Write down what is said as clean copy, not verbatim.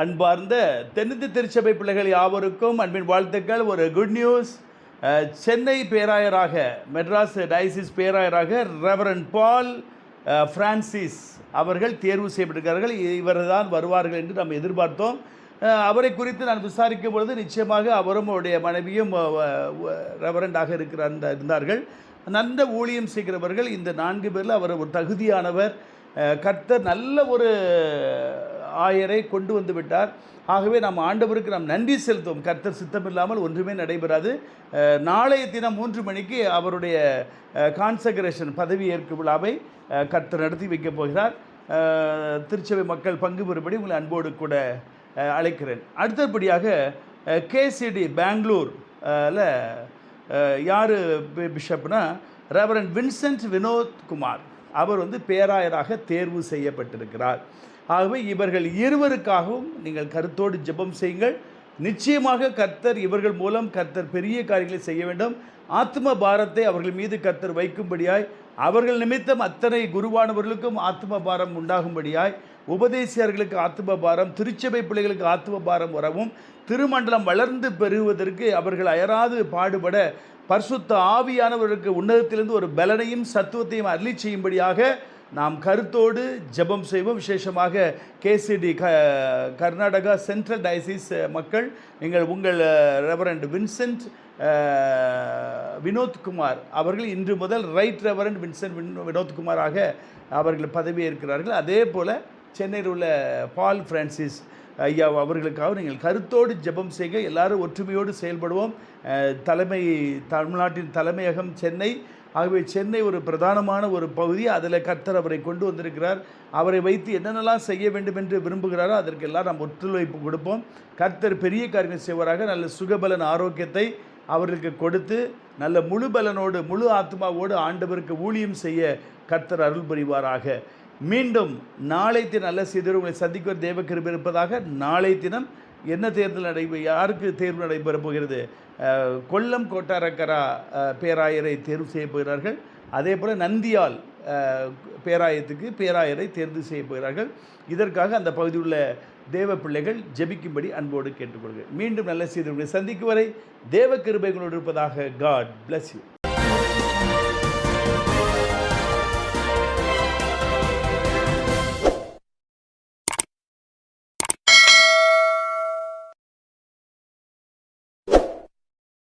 அன்பார்ந்த தென்னிந்திய திருச்சபை பிள்ளைகள் யாவருக்கும் அன்பின் வாழ்த்துக்கள். ஒரு குட் நியூஸ். சென்னை பேராயராக, மெட்ராஸ் டயசிஸ் பேராயராக ரெவரண்ட் பால் பிரான்சிஸ் அவர்கள் தேர்வு செய்யப்பட்டிருக்கிறார்கள். இவர்தான் வருவார்கள் என்று நாம் எதிர்பார்த்தோம். அவரை குறித்து நான் விசாரிக்கும் பொழுது நிச்சயமாக அவரும் அவருடைய மனைவியும் ரெவரண்டாக இருந்தார்கள். நல்ல ஊழியம் செய்கிறவர்கள். இந்த 4 பேரில் அவர் ஒரு தகுதியானவர். கர்த்தர் நல்ல ஒரு ஆயரை கொண்டு வந்து விட்டார். ஆகவே நாம் ஆண்டவருக்கு நாம் நன்றி செலுத்துவோம். கர்த்தர் சித்தமில்லாமல் ஒன்றுமே நடைபெறாது. நாளைய தினம் 3 மணிக்கு அவருடைய கான்சக்ரேஷன் பதவி ஏற்கும் விழாவை கர்த்தர் நடத்தி வைக்கப் போகிறார். திருச்சபை மக்கள் பங்கு பெறும்படி உங்களை அன்போடு கூட அழைக்கிறேன். அடுத்தபடியாக கேசிடி பெங்களூரில் யார் பிஷப்னா ரெவரண்ட் வின்சென்ட் வினோத் குமார். அவர் பேராயராக தேர்வு செய்யப்பட்டிருக்கிறார். ஆகவே இவர்கள் இருவருக்காகவும் நீங்கள் கருத்தோடு ஜெபம் செய்யுங்கள். நிச்சயமாக கர்த்தர் இவர்கள் மூலம் கர்த்தர் பெரிய காரியங்களை செய்ய வேண்டும். ஆத்ம பாரத்தை அவர்கள் மீது கர்த்தர் வைக்கும்படியாய், அவர்கள் நிமித்தம் அத்தனை குருவானவர்களுக்கும் ஆத்ம பாரம் உண்டாகும்படியாய், உபதேசியர்களுக்கு ஆத்ம பாரம், திருச்சபை பிள்ளைகளுக்கு ஆத்ம பாரம் வரவும், திருமண்டலம் வளர்ந்து பெறுவதற்கு அவர்கள் அயராது பாடுபட, பரிசுத்த ஆவியானவர்களுக்கு உன்னதத்திலிருந்து ஒரு பலனையும் சத்துவத்தையும் அருளி செய்யும்படியாக நாம் கருத்தோடு ஜெபம் செய்வோம். விசேஷமாக கேசிடி கர்நாடகா சென்ட்ரல் டயசிஸ் மக்கள், நீங்கள் உங்கள் ரெவரண்ட் வின்சென்ட் வினோத்குமார் அவர்கள் இன்று முதல் ரைட் ரெவரண்ட் வின்சென்ட் வினோத்குமாராக அவர்கள் பதவியேற்கிறார்கள். அதே போல் சென்னையில் உள்ள பால் பிரான்சிஸ் ஐயா அவர்களுக்காக நீங்கள் கருத்தோடு ஜெபம் செய்க. எல்லாரும் ஒற்றுமையோடு செயல்படுவோம். தமிழ்நாட்டின் தலைமையகம் சென்னை. ஆகவே சென்னை ஒரு பிரதானமான ஒரு பகுதி. அதில் கர்த்தர் அவரை கொண்டு வந்திருக்கிறார். அவரை வைத்து என்னென்னலாம் செய்ய வேண்டும் என்று விரும்புகிறாரோ அதற்கெல்லாம் நாம் ஒத்துழைப்பு கொடுப்போம். கர்த்தர் பெரிய காரியங்கள் செய்வாராக. நல்ல சுகபலன் ஆரோக்கியத்தை அவர்களுக்கு கொடுத்து நல்ல முழு பலனோடு முழு ஆத்மாவோடு ஆண்டவருக்கு ஊழியம் செய்ய கர்த்தர் அருள் புரிவாராக. மீண்டும் நாளை தினம் நல்ல செய்தியோடு உங்களை சந்திக்க தேவ கிருபை இருப்பதாக. நாளை தினம் என்ன தேர்தல் யாருக்கு தேர்வு நடைபெறப் போகிறது? கொல்லம் கோட்டாரக்கரா பேராயரை தேர்வு செய்ய போகிறார்கள். அதே போல் நந்தியால் பேராயத்துக்கு பேராயரை தேர்வு செய்ய போகிறார்கள். இதற்காக அந்த பகுதியில் உள்ள தேவ பிள்ளைகள் ஜெபிக்கும்படி அன்போடு கேட்டுக்கொள்கிறேன். மீண்டும் நல்ல செய்தியோடு சந்திக்கும் வரை தேவ கிருபை உங்களோடு இருப்பதாக. God bless you.